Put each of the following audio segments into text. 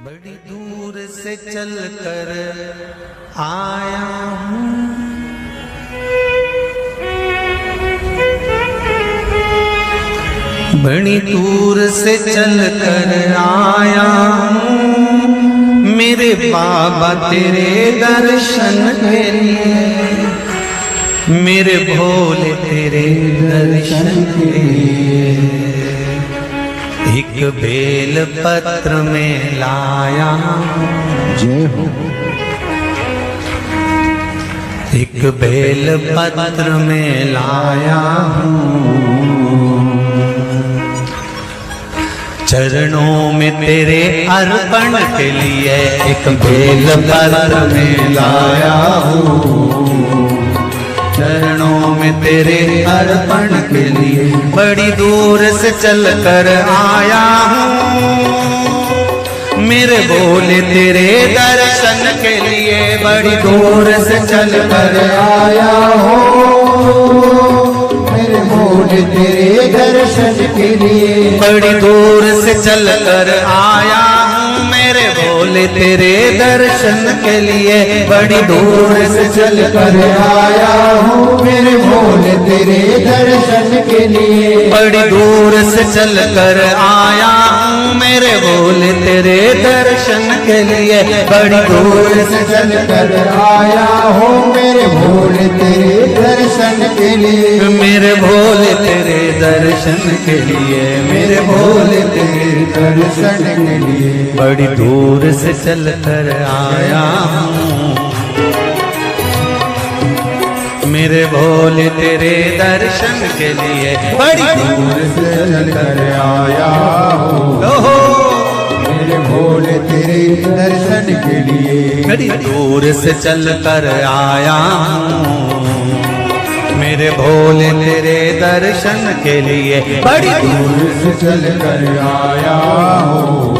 बड़ी दूर से चल कर आया हूँ, बड़ी दूर से चल कर आया हूँ, मेरे बाबा तेरे दर्शन के लिए, मेरे भोले तेरे दर्शन के लिए। एक बेल पत्र में लाया जय हो। एक बेल पत्र में लाया हूँ, चरणों में तेरे अर्पण के लिए एक बेल पत्र में लाया हूँ, चरणों में तेरे अर्पण के लिए। बड़ी दूर से चल कर आया हूँ, मेरे भोले तेरे दर्शन के लिए। बड़ी दूर से चल कर आया हूँ, मेरे भोले तेरे दर्शन के लिए। बड़ी दूर से चल कर आया हूँ, मेरे भोले तेरे दर्शन के लिए। बड़ी दूर से चल कर आया हूँ, मेरे भोले तेरे दर्शन के लिए। बड़ी दूर से चल कर आया हूँ, मेरे भोले तेरे दर्शन के लिए। बड़ी दूर से चल कर आया हूँ, मेरे भोले तेरे दर्शन के लिए। मेरे भोले तेरे दर्शन के लिए, मेरे भोले तेरे दर्शन के लिए। बड़ी दूर से चल कर आया हूँ, मेरे भोले तेरे दर्शन के लिए। बड़ी दूर से चल कर आया हूँ, ओहो, मेरे भोले तेरे दर्शन के लिए। बड़ी दूर से चल कर आया हूँ, मेरे भोले तेरे दर्शन के लिए। बड़ी दूर से चल कर आया हूँ,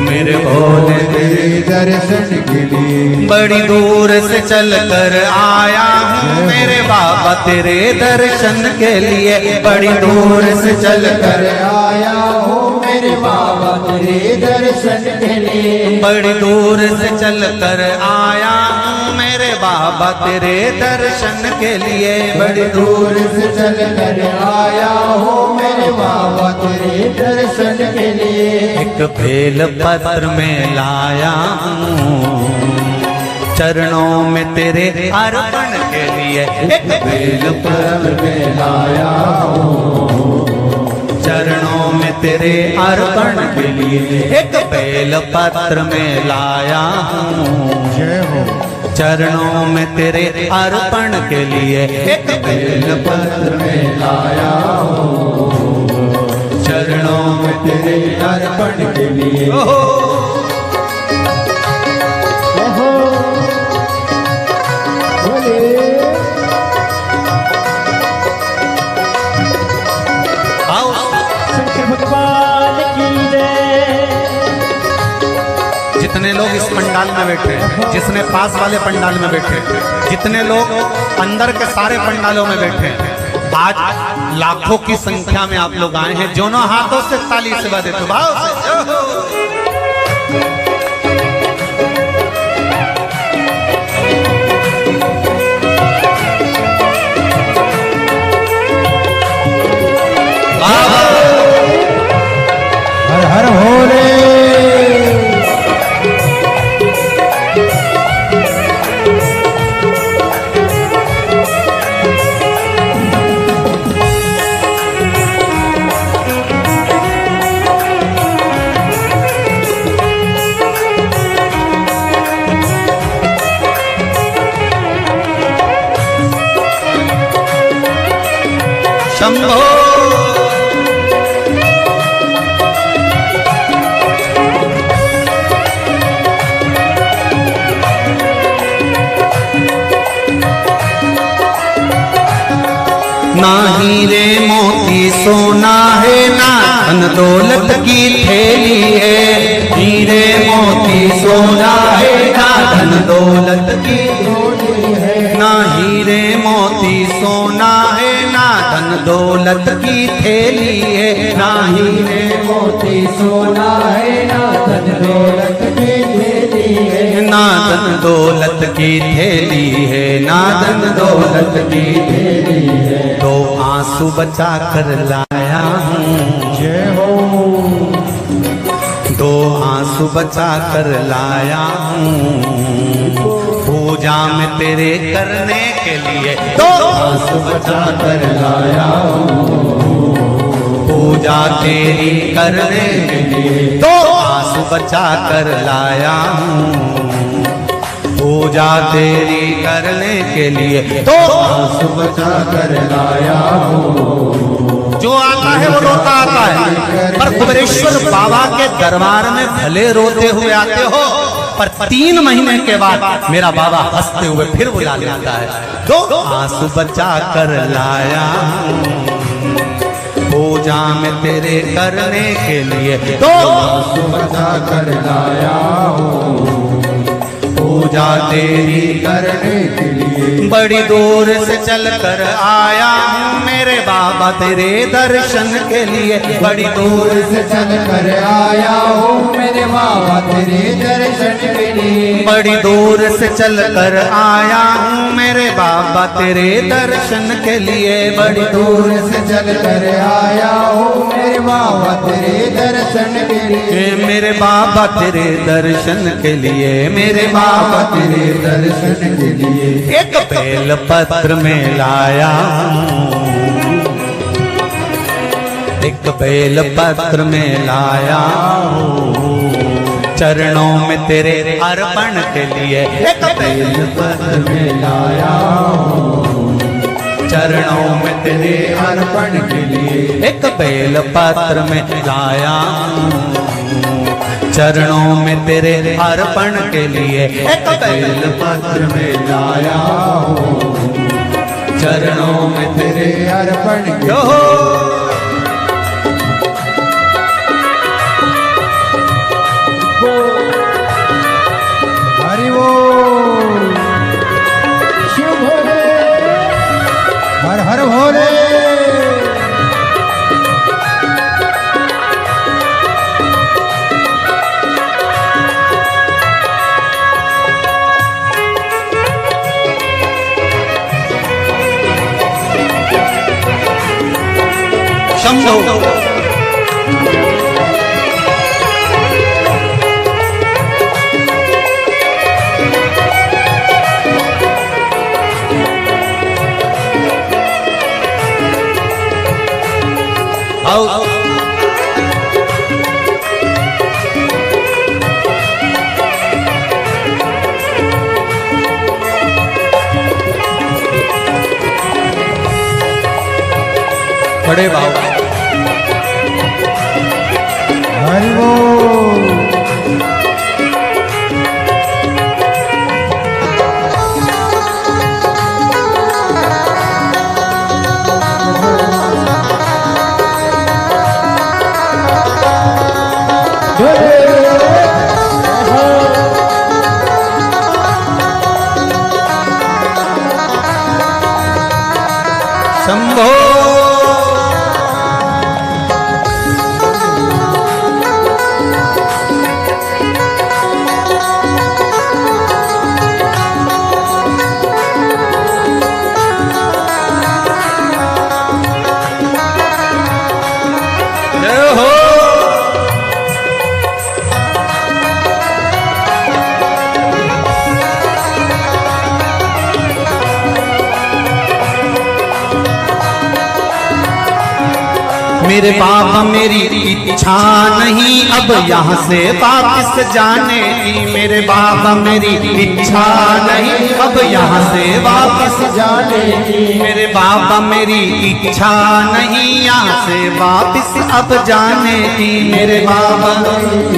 मेरे भोले तेरे दर्शन के लिए। बड़ी दूर से चल कर आया हूँ, मेरे बाबा तेरे दर्शन के लिए। बड़ी दूर से चल कर आया हूँ, मेरे बाबा तेरे दर्शन के लिए। बड़ी दूर से चल कर आया हूँ, मेरे बाबा तेरे दर्शन के लिए। बड़ी दूर से चल कर आया हूँ, मेरे बाबा तेरे दर्शन के लिए। एक बेल पत्र में लाया हूँ, चरणों में तेरे अर्पण के लिए। एक बेल पत्र में लाया हूँ, चरणों में तेरे अर्पण के लिए। एक बेल पत्र में लाया हूँ, जय हो। चरणों में तेरे अर्पण के लिए। एक बेल पत्र में लाया हूँ, चरणों में तेरे अर्पण के लिए। भगवान की जय। जितने लोग इस पंडाल में बैठे, जिसने पास वाले पंडाल में बैठे, जितने लोग अंदर के सारे पंडालों में बैठे, आज लाखों की संख्या में आप लोग आए हैं। दोनों हाथों से ताली से बजा देते भाव से। हर हर भोले। शंभो ना हीरे मोती सोना है, ना धन दौलत की थैली है। हीरे मोती सोना है, ना धन दौलत की थैली है। ना हीरे मोती सोना है, ना धन दौलत की थैली है, ना हीरे मोती सोना है, ना धन दौलत की थैली है, ना धन दौलत की थैली है, ना धन दौलत की थैली है। दो आंसू बचा कर लाया हूँ, जय हो। दो आंसू बचा कर लाया हूँ, पूजा में तेरे करने के लिए दो आंसू बचा कर लाया हूँ, पूजा तेरी करने के लिए दो आंसू बचा कर लाया हूँ, पूजा तेरी करने के लिए दो आंसू बचा कर लाया हूँ। जो आता है वो रोता आता है, पर कुबेरेश्वर बाबा के दरबार में भले रोते हुए आते हो, पर 3 महीने के बाद मेरा बाबा हंसते हुए फिर बुला लेता है। दो आंसू बचा कर लाया हूँ, पूजा में तेरे करने के लिए दो आंसू बचा कर लाया हूँ, पूजा तेरी करने के लिए। बड़ी दूर से चल कर आया हूँ मेरे बाबा तेरे दर्शन के लिए, बड़ी दूर से चल कर आया हूँ मेरे बाबा तेरे दर्शन के लिए। बड़ी दूर से चल कर आया हूँ मेरे बाबा तेरे दर्शन के लिए, बड़ी दूर से चल कर आया हूँ मेरे बाबा तेरे दर्शन के लिए। मेरे बाबा तेरे दर्शन के लिए, मेरे बाबा तेरे दर्शन के लिए। एक बेल पत्र में लाया हूँ, एक बेल पत्र में लाया हूँ, चरणों में तेरे अर्पण के लिए एक बेल पत्र में लाया हूँ, चरणों में तेरे अर्पण के लिए। एक बेल पत्र में लाया हूँ, चरणों में तेरे अर्पण के लिए एक बेल पत्र में लाया हूँ, चरणों में तेरे अर्पण के जो हरि वो शिव भोले, हर हर भोले। शंभो आओ बड़े बाबा हरि वो शंभो जय हो मेरे बाबा मेरी इच्छा नहीं अब यहाँ से वापस जाने की, मेरे बाबा मेरी इच्छा नहीं अब यहाँ से वापस जाने की। मेरे बाबा मेरी इच्छा नहीं यहाँ से वापस अब जाने की, मेरे बाबा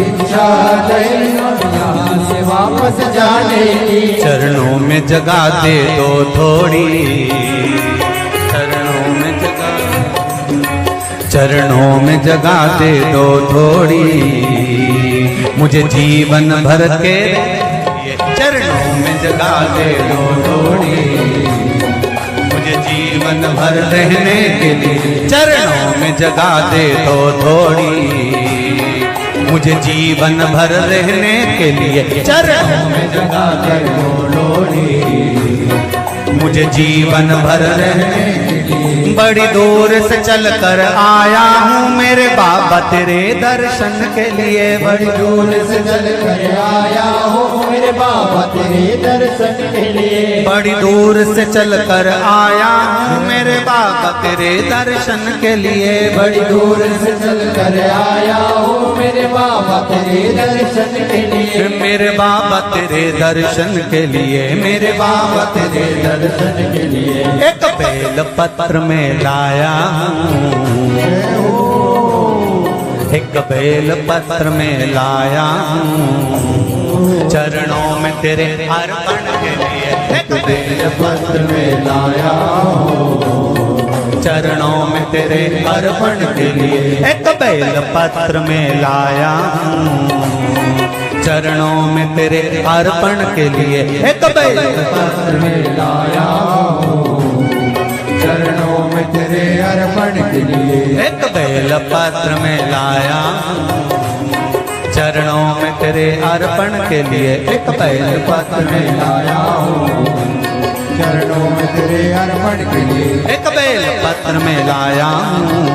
इच्छा नहीं यहाँ से वापस जाने की। चरणों में जगह दे दो थोड़ी, चरणों में जगह, चरणों में जगह दे दो थोड़ी, मुझे जीवन भर के चरणों में जगह दे दो थोड़ी, मुझे जीवन भर रहने के लिए चरणों में जगह दे तो थोड़ी। मुझे जीवन भर रहने के लिए चरणों में जगह दे तो लोड़ी। मुझे जीवन भर रहने के लिए बड़ी दूर से चल कर आया हूँ मेरे बाबा तेरे दर्शन के लिए। बड़ी दूर से चल कर आया हूँ मेरे बाबा तेरे दर्शन के लिए। बड़ी दूर से चल कर आया हूँ मेरे बाबा तेरे दर्शन के लिए। बड़ी दूर से चल कर आया हूँ मेरे बाबा तेरे दर्शन के लिए। मेरे बाबा तेरे दर्शन के लिए, मेरे बाबा तेरे दर्शन के लिए एक बेल पत्र में लाया हूँ। एक बेल पत्र में लाया हूँ चरणों में तेरे अर्पण के लिए। एक बेल पत्र में लाया हूँ चरणों में तेरे अर्पण के लिए। एक बेल पत्र में लाया हूँ चरणों में तेरे अर्पण के लिए। एक बेल पत्र में लाया हूँ चरणों में तेरे अर्पण के लिए। एक बेल पत्र में लाया चरणों में तेरे अर्पण के लिए। एक बेल पत्र में लाया हूँ चरणों में तेरे अर्पण के लिए। एक बेल पत्र में लाया हूँ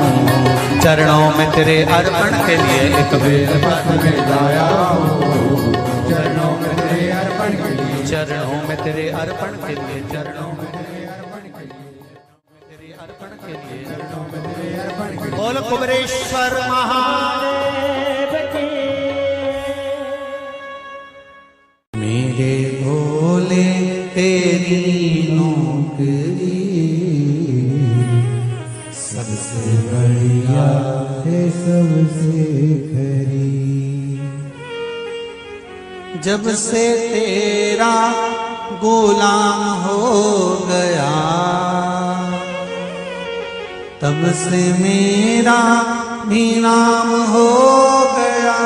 चरणों में तेरे अर्पण के लिए। एक बेल पत्र में लाया हूँ चरणों में तेरे अर्पण के लिए। चरणों में तेरे अर्पण के लिए। चरणों में तेरे अर्पण के लिए। तेरे अर्पण के लिए। चरणों में तेरे अर्पण के लिए। बोल कुबरेश्वर महादेव की। मेरे भोले तेरी नौकरी सबसे बढ़िया है सबसे खरी। जब से तेरा गुलाम हो गया तब से मेरा भी नाम हो गया।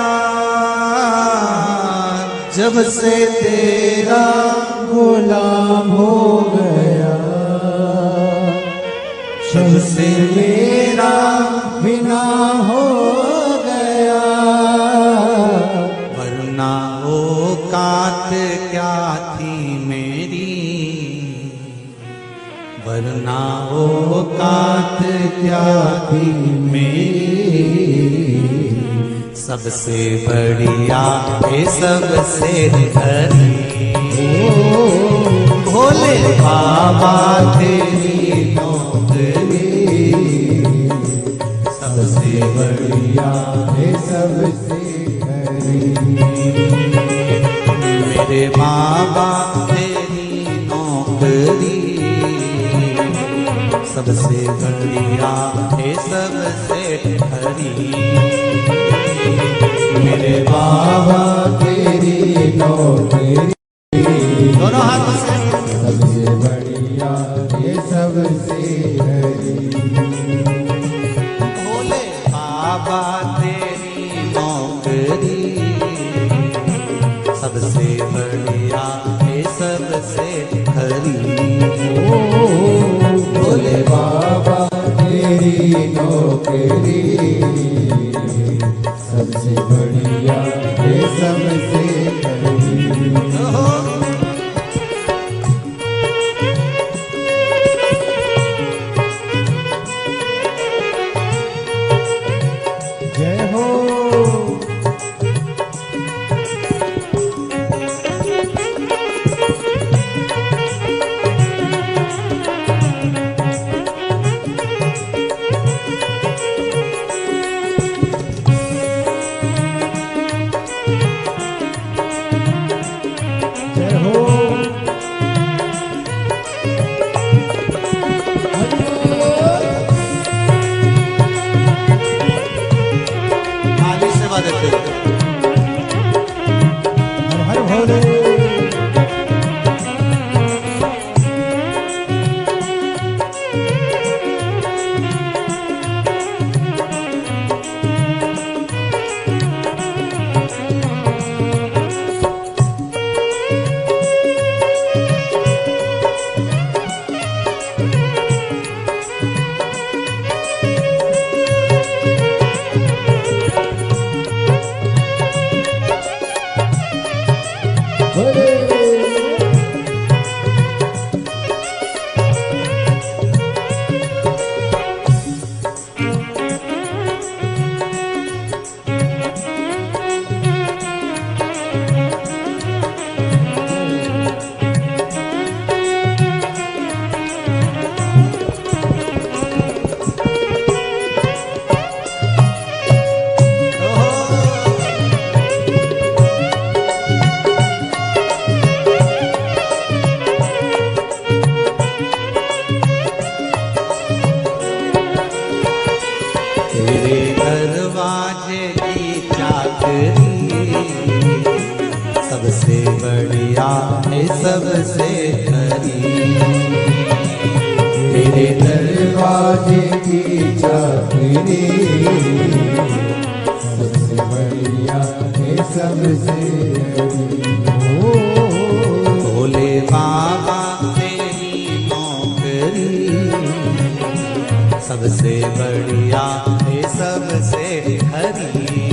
जब से तेरा गुलाम हो गया जब से मेरा बिना हो गया। वरना औकात क्या थी मेरी, वरना औकात क्या थी मेरी। सबसे बढ़िया है सबसे हरी। भोले बाबा तेरी नौकरी सबसे बढ़िया है सबसे खरी। मेरे बाबा तेरी नौकरी सबसे बढ़िया है सबसे हरी। मेरे बाबा तेरी नौकरी दोनों हाथों से सबसे बढ़िया ये सबसे हरी। भोले बाबा तेरी नौकरी सबसे बढ़िया है सबसे हरी। भोले बाबा तेरी नौकरी सबसे बढ़िया ये सबसे हरी। जय हो सबसे बढ़िया है सबसे खरी, तेरे दरवाजे की चाकरी सबसे बढ़िया है सबसे भोले बाबा तेरी नौकरी सबसे बढ़िया है सबसे खरी।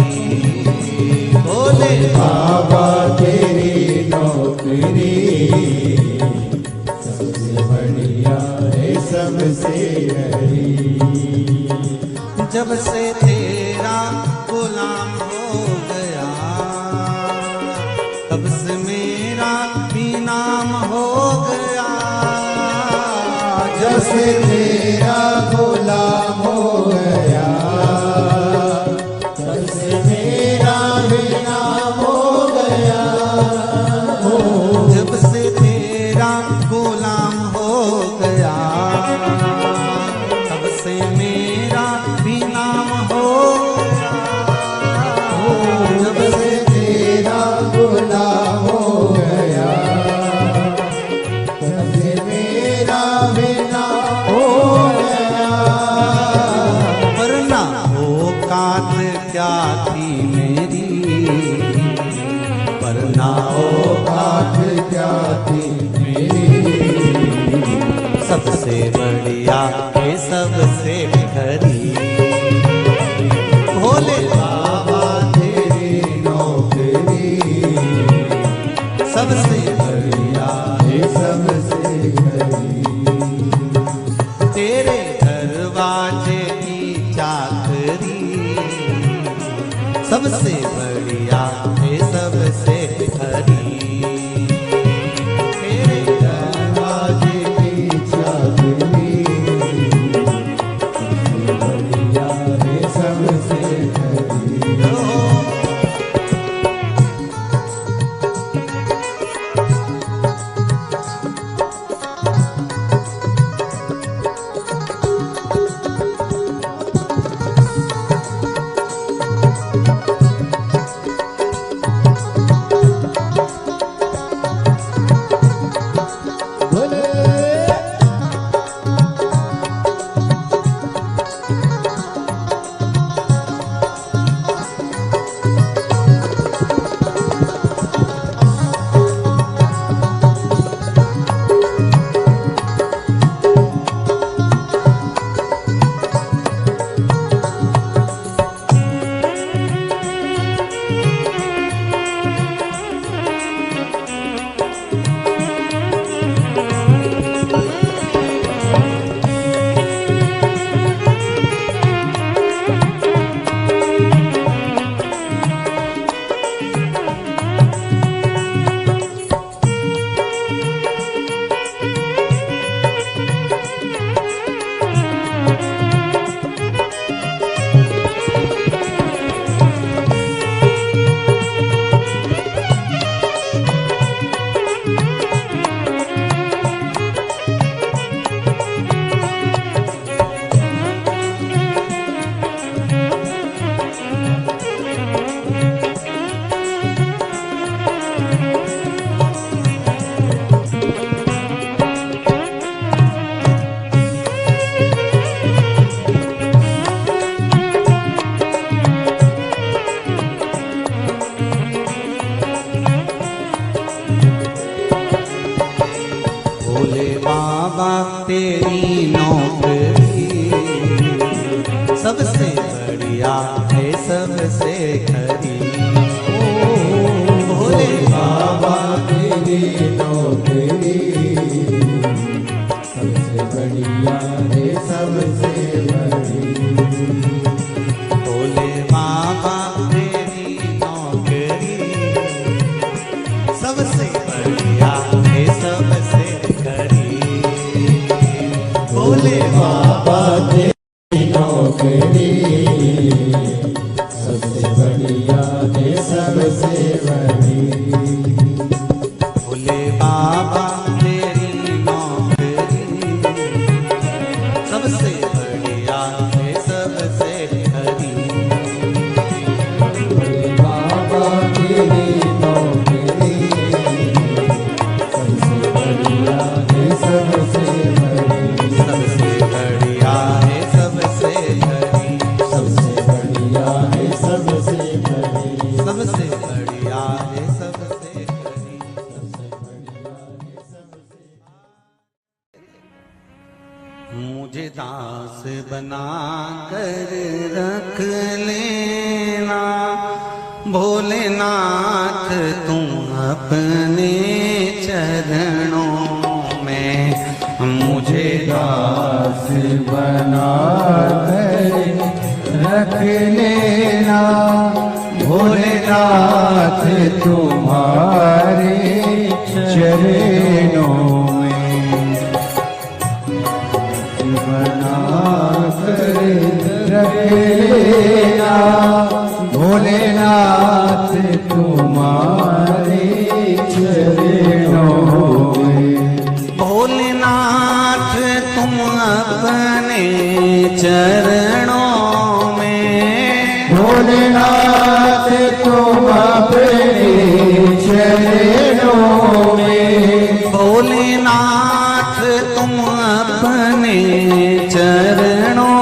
भोले बाबा तेरी नौकरी सबसे बढ़िया है सबसे हरी। जब से तेरा गुलाम हो गया तब से मेरा भी नाम हो गया। जब से तेरा गुलाम हो गया तब से मेरा भी नाम हो गया। जब से तेरा गुलाम हो गया तब से मेरा भी नाम हो गया। जब से तेरा गुलाम हो गया तब से मेरा भी नाम हो गया। वरना औकात क्या थी मेरी, वरना औकात क्या थी मेरी, सबसे बढ़िया है सबसे खरी। भोले बाबा तेरी नौकरी सबसे बढ़िया है सबसे हरी। तेरे दरवाजे की चाकरी सबसे बढ़िया है सबसे खरी। तेरे दरवाजे की चाकरी सबसे बढ़िया है सबसे हरी। भोले बाबा तेरी नौकरी सबसे बढ़िया है सबसे खरी। भोले बाबा नौकरी सबसे बढ़िया है सबसे बड़ी। भोले बाबा तेरी नौकरी सबसे बढ़िया है सबसे हरी। भोले बाबा तेरी नौकरी सबसे बढ़िया है सबसे बड़ी। सबसे बढ़िया है सबसे हरी। सबसे बढ़िया है सबसे बड़ी। सबसे बढ़िया है सबसे हरी। मुझे दास बना कर रख लेना भोलेनाथ तुम अपने चरणों में। मुझे दास बना कर रख लेना भोलेनाथ तुम्हारे चरणों में। बना कर रख लेना भोलेनाथ तुम्हारे चरणों में। भोलेनाथ तुम अपने चरणों में। भोलेनाथ तुम अपने चरणों में। भोलेनाथ तुम अपने चरणों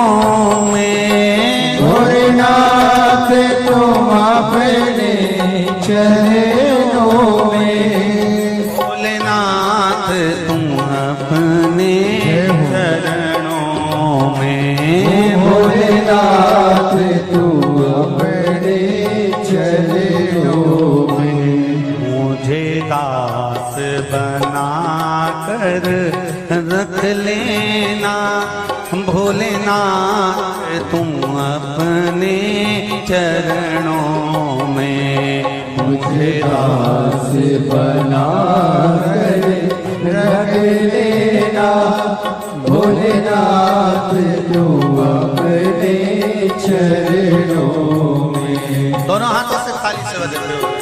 में। भोलेनाथ तुम अपने चरणों में। भोलेनाथ तुम अपने चरणों में। भोलेनाथ तुम अपने चरणों में। मुझे दास बना कर रख लेना भोलेनाथ तुम अपने चरणों में। मुझे दास बना कर रख लेना भोलेनाथ तुम अपने चरणों में। दोनों हाथों से थाली से बजाते हुए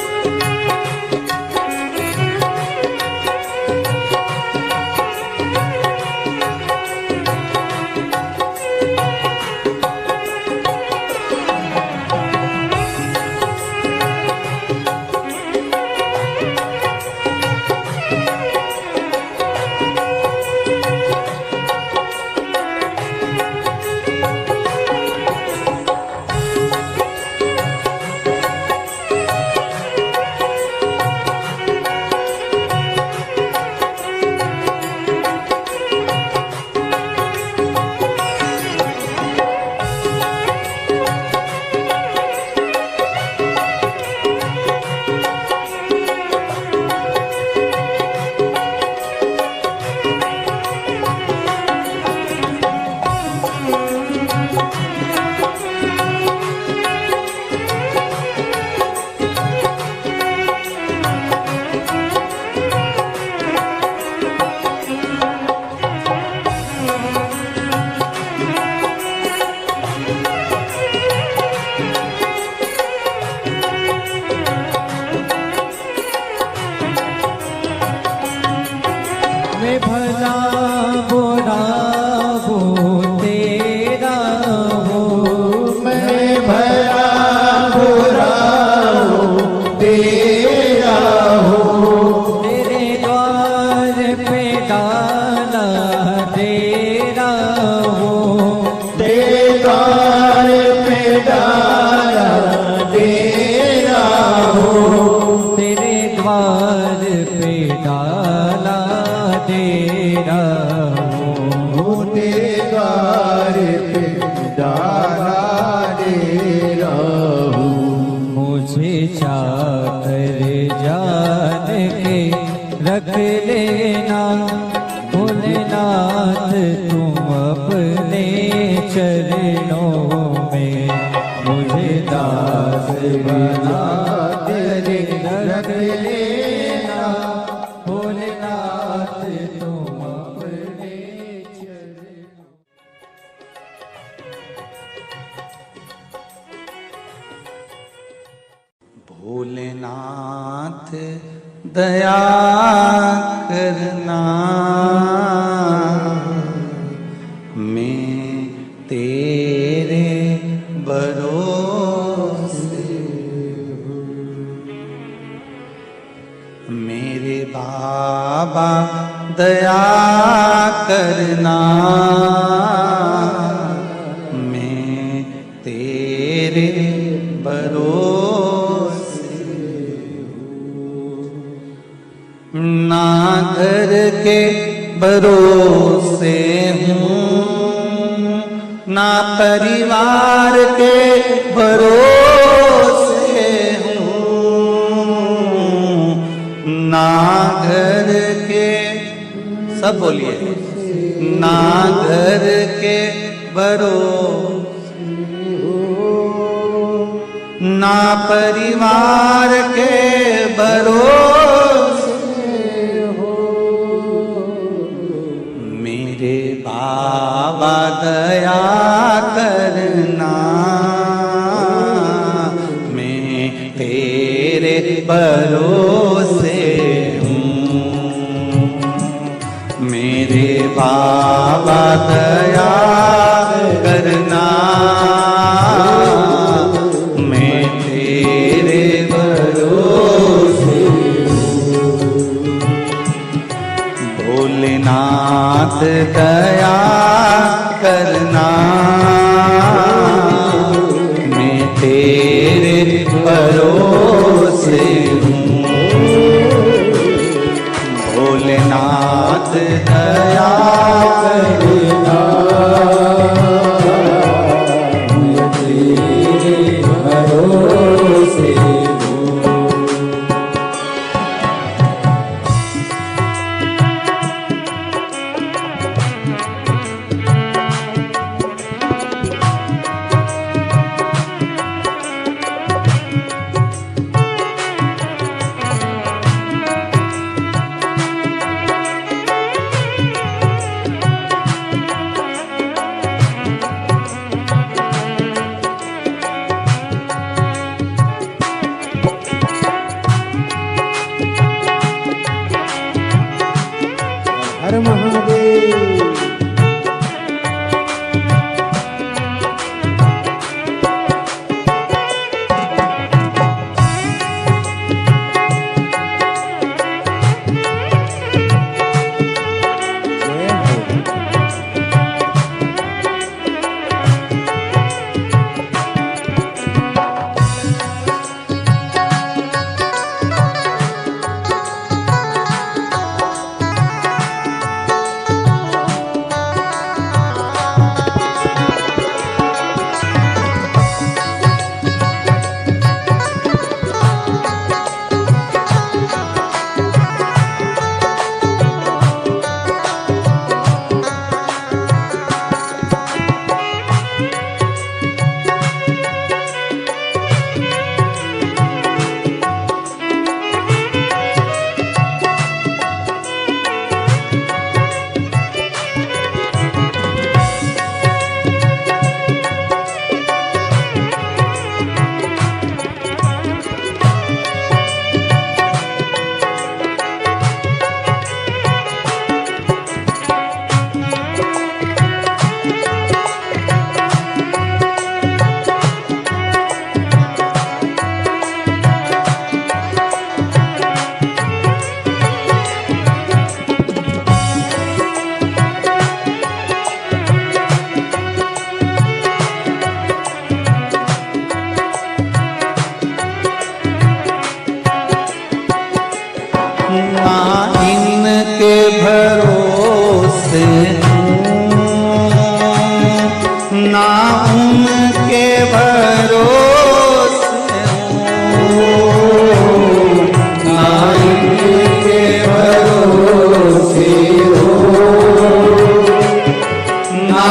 मैं भला बुरा वो तेरा हो। मैं भला बुरा हूँ तेरा हूँ। तेरे द्वार पे डाला तेरा हो। तेरे द्वार पे डाला तेरा हूँ। तेरे द्वार पे डाला तेरा हो। तेरे द्वार पे डाला तेरा हूँ। मुझे चाकर जान के रख लेना भोलेनाथ तुम अपने चरणों में। मुझे दास बना तेरे रख लेना भोलेनाथ तुम अपने चरणों। नाथ दया करना, मैं तेरे भरोसे हूँ। मेरे बाबा दया करना, मैं तेरे भरोसे हूँ। ना घर के भरोसे हूँ, ना परिवार के भरोसे हूँ, ना घर के, सब बोलिए, ना घर के भरोसे हूँ, ना परिवार के भरोसे हो। मेरे बाबा दया करना, मैं तेरे भरोसे हूँ। मेरे बाबा दया करना, मैं तेरे भरोसे हूँ। भोलेनाथ दया करना, मैं तेरे भरोसे हूँ। भोलेनाथ दया करना, मैं तेरे भरोसे हूँ। हर महादेव। इनके भरोसे ना उनके भरोसे ना इनके भरोसे ना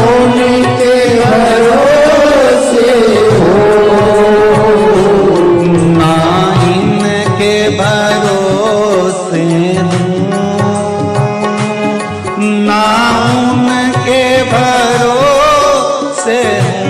उनके भरोसे ना इनके भरोसे ना उनके भरोसे हूँ।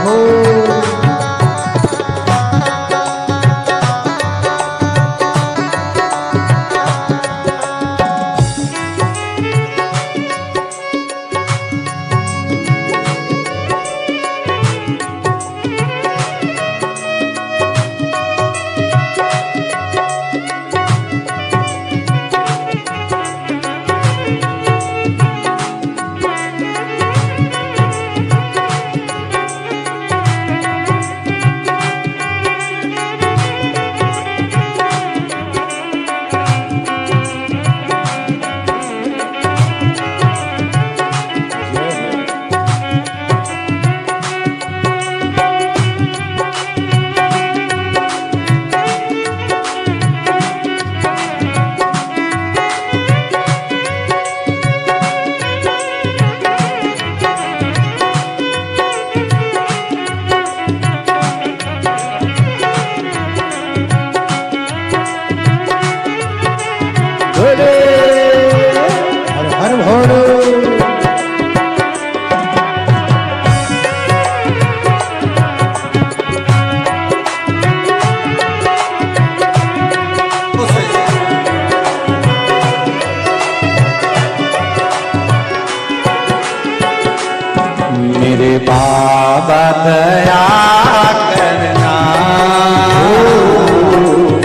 हो। हर हर भोले। मेरे बाबा दया करना,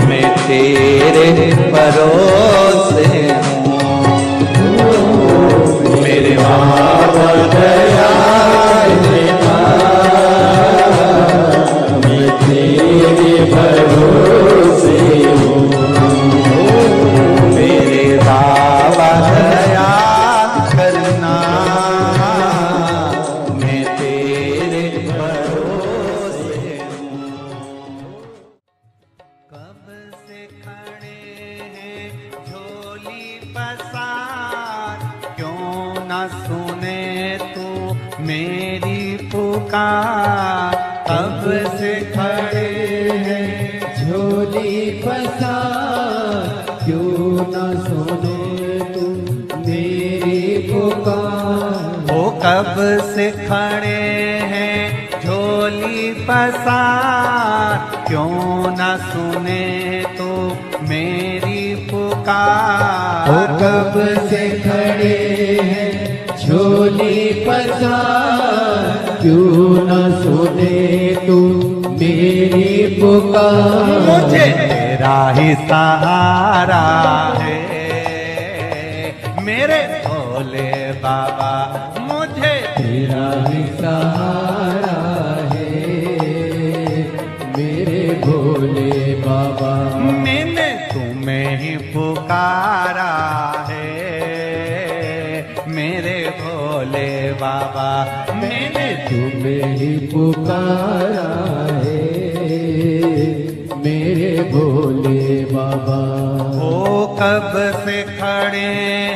मैं तेरे भरोसे हूँ। मेरे बाबा दया करना, मैं तेरे भरोसे हूँ। मेरे बाबा दया करना, मैं तेरे भरोसे हूँ। कब से खड़े हैं झोली पसार, क्यों न सुने तू मेरी पुकार। कब से खड़े हैं झोली पसार, क्यों न सुने तू मेरी पुकार। ओ कब से खड़े हैं झोली पसार, क्यों न सुने तो मेरी पुकार। ओ कब से खड़े हैं झोली पसार, क्यों न सुने तू मेरी पुकार। मुझे तेरा ही सहारा है मेरे भोले बाबा, मुझे तेरा ही सहारा है मेरे भोले बाबा। मैंने तुम्हें ही पुकारा है मेरे भोले बाबा। मैंने तुम्हें ही पुकारा है मेरे भोले बाबा। ओ कब से खड़े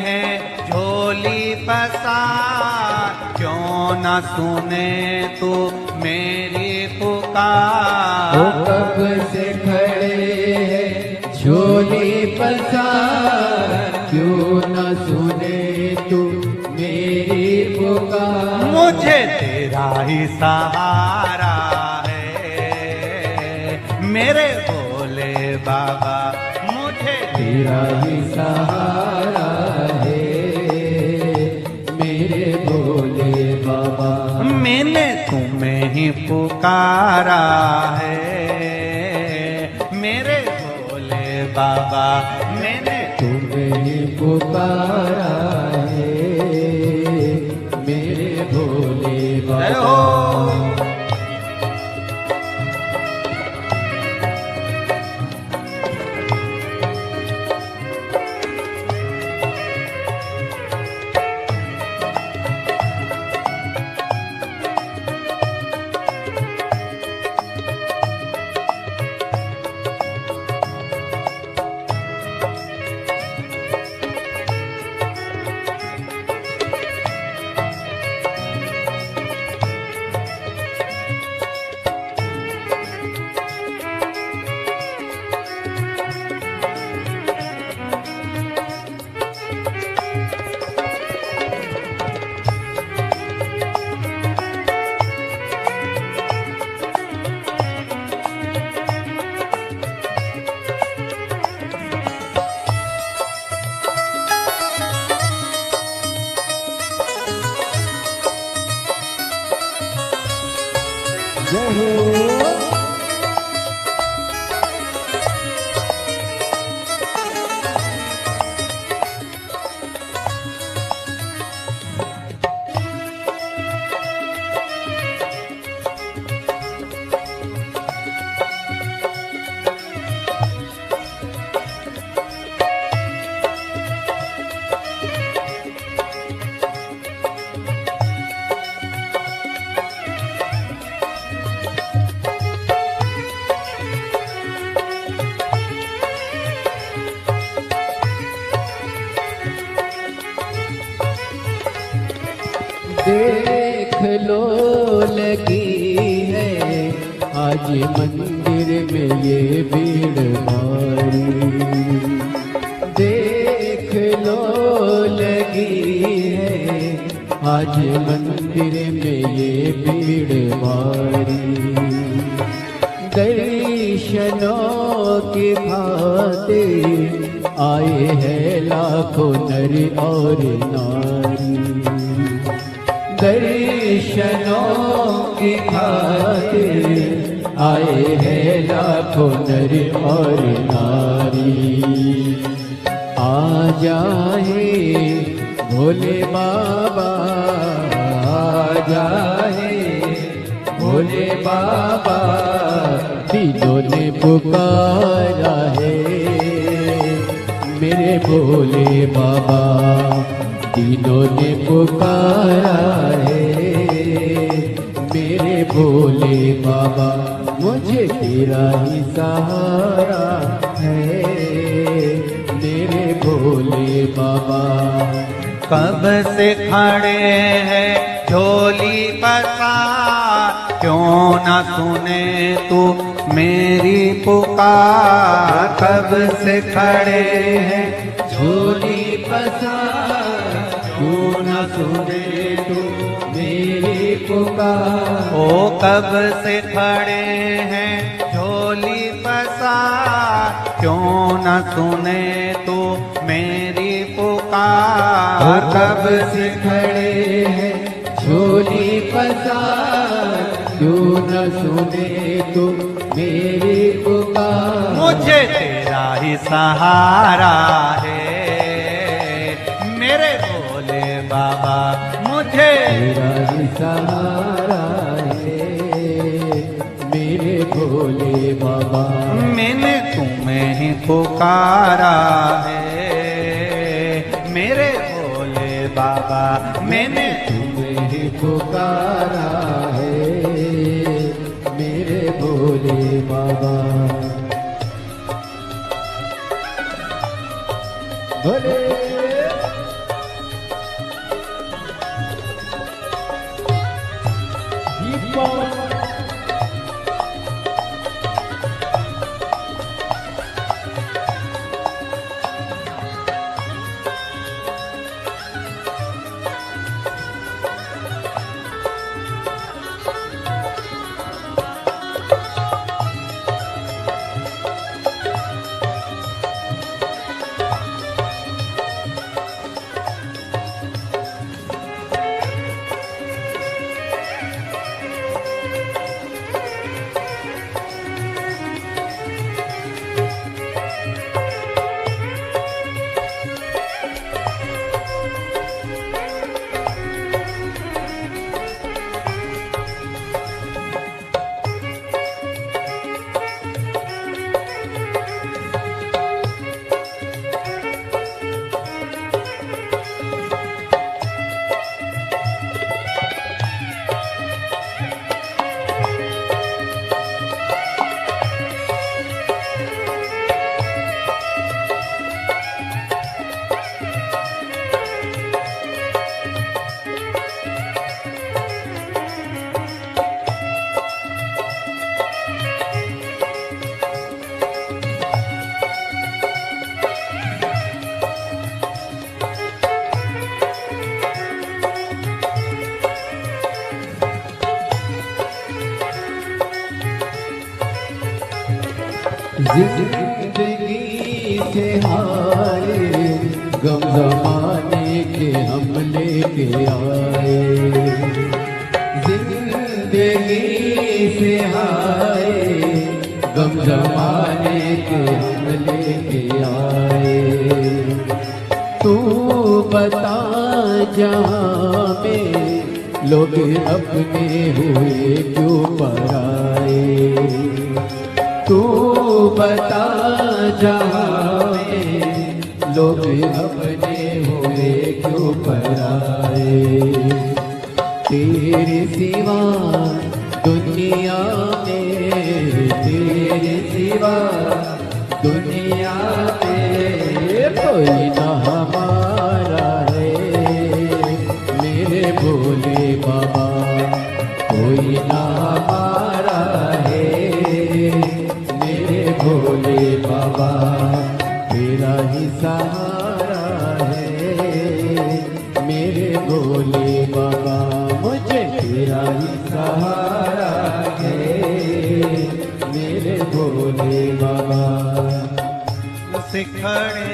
हैं झोली पसार, क्यों न सुने तू मेरी पुकार। ओ कब से खड़े हैं झोली पसार, क्यों न सुने तू मेरी पुकार। मुझे तेरा ही सहारा है मेरे भोले बाबा, मुझे तेरा ही सहारा है मेरे भोले बाबा। मैंने तुम्हें ही पुकारा है मेरे भोले बाबा। मैंने तुम्हें ही पुकारा है मेरे भोले जय बाबा। हो। जय हो। देख लो लगी है आज मंदिर में ये भीड़ भारी। देख लो लगी है आज मंदिर में ये भीड़ भारी। दर्शनों की खातिर आए हैं लाखों नर और नारी। दर्शनों की खातिर आए हैं लाखों नर और नारी। आ जाए भोले बाबा, आ जाए भोले बाबा, तीनों ने पुकारा है मेरे भोले बाबा। तीनों ने पुकारा है मेरे भोले बाबा। मुझे तेरा ही सहारा है मेरे भोले बाबा। कब से खड़े हैं झोली पसार, क्यों न सुने तू मेरी पुकार। कब से खड़े हैं झोली पसार, क्यों न सुने तू मेरी पुकार। ओ कब से खड़े हैं झोली पसार, क्यों न सुने तू मेरी पुकार। कब से खड़े हैं झोली पसार, क्यों न सुने तू मेरी पुकार। मुझे तेरा ही सहारा है मेरे भोले बाबा। मुझे तेरा ही सहारा है मेरे भोले बाबा। मैंने तुम्हें ही पुकारा है मेरे भोले बाबा। मैंने तुम्हें ही पुकारा है मेरे भोले बाबा। भोले जिंदगी से हारे गम जमाने के हम लेके आए। जिंदगी जिंदगी से हाय गम जमाने के हम लेके आए। तू बता जहाँ में लोग अपने हुए क्यों पराए। तू बता जहाँ में लोग अपने हुए क्यों पराए। तेरे सिवा दुनिया में, तेरे सिवा दुनिया में कोई ना हमारा है मेरे भोले बाबा, कोई ना हमारा है मेरे भोले बाबा। तेरा ही सहारा है मेरे भोले बाबा, मुझे तेरा ही सहारा है मेरे भोले बाबा। सिखड़े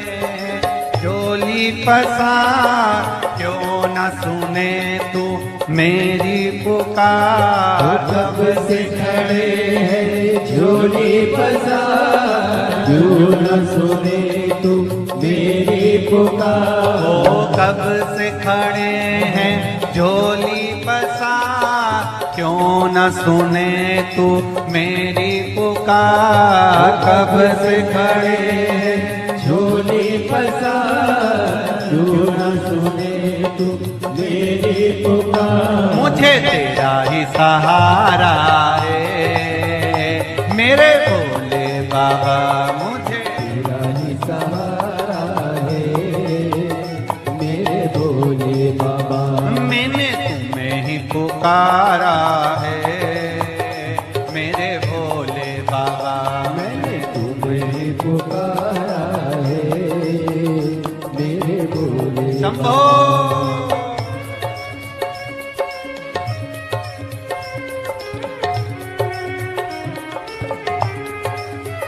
झोली पसार क्यों न सुने तू मेरी पुकार। कब से खड़े हैं झोली पसार क्यों न सुने तू मेरी पुकार। ओ कब से खड़े हैं झोली पसार क्यों न सुने तू मेरी पुकार। कब से खड़े हैं झोली पसार क्यों न सुने तू मेरी पुकार। मुझे तेरा ही सहारा है मेरे भोले बाबा, मुझे तेरा ही सहारा है मेरे भोले बाबा। मैंने तुम्हें ही पुकारा है मेरे भोले बाबा। मैंने तुम्हें पुकारा है मेरे भोले शंभो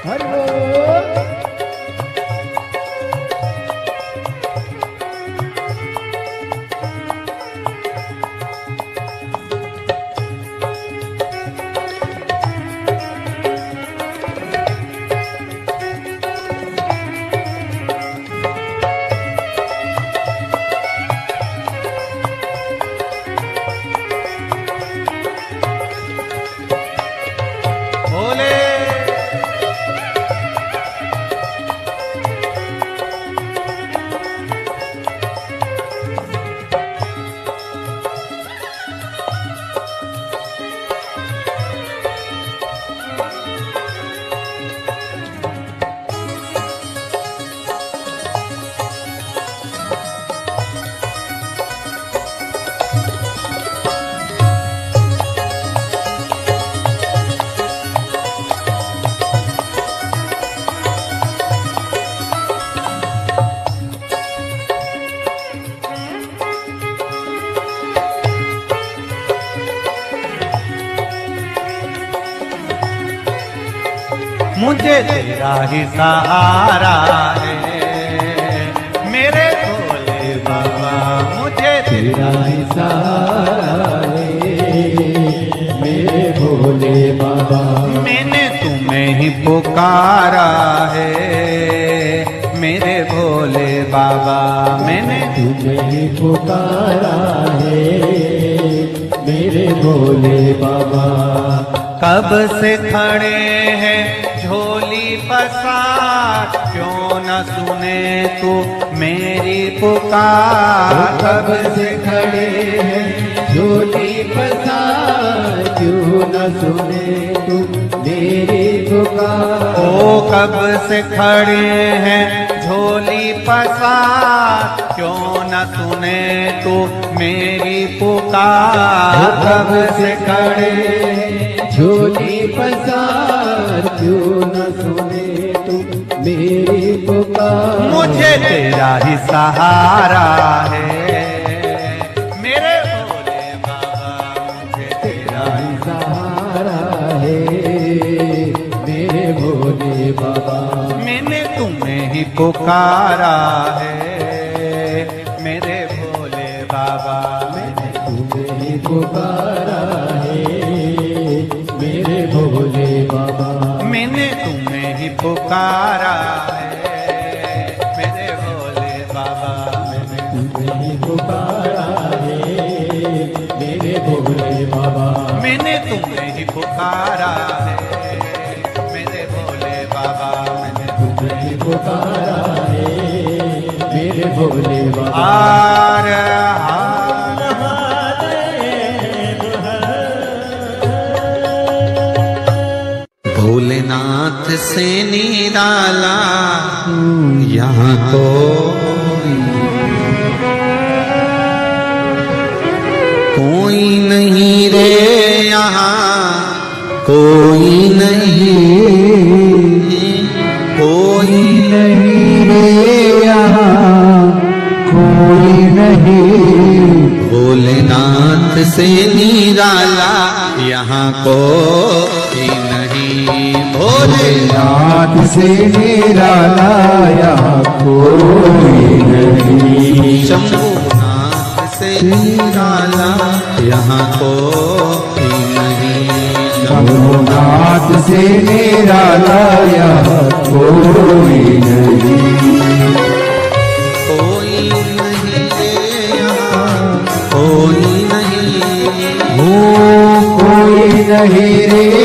हरि बोल। भोले मुझे तेरा ही सहारा है मेरे भोले बाबा। मुझे तेरा ही सहारा है मेरे भोले बाबा। मैंने तुम्हें ही पुकारा है मेरे भोले बाबा। मैंने तुम्हें ही पुकारा है मेरे भोले बाबा। कब से खड़े हैं झोली पसार क्यों न सुने तू मेरी पुकार। कब से खड़े हैं झोली पसार क्यों न सुने तू मेरी पुकार। ओ कब से खड़े हैं झोली पसार क्यों न सुने तू मेरी पुकार। कब से खड़े हैं झोली पसार क्यों न सुने तू मेरी पुकार। मुझे तेरा ही सहारा है मेरे भोले बाबा। मुझे तेरा ही सहारा है मेरे भोले बाबा। मैंने तुम्हें ही पुकारा है मेरे भोले बाबा। मैंने तुम्हें ही पुकारा है पुकारा है मेरे भोले बाबा मैंने तुम्हें ही पुकारा है मेरे भोले बाबा मैंने तुम्हें ही पुकारा है मेरे भोले बाबा मैंने तुम्हें ही पुकारा है मेरे भोले बाबा हार हार भोलेनाथ से निराला यहाँ कोई नहीं रे यहाँ कोई नहीं रे यहाँ कोई नहीं भोलेनाथ से निराला यहाँ कोई नहीं भोलेनाथ से निराला यहाँ कोई नहीं शंभुनाथ से निराला यहाँ कोई नहीं शंभुनाथ से निराला यहाँ कोई नहीं कोई नहीं रे यहाँ कोई नहीं कोई नहीं रे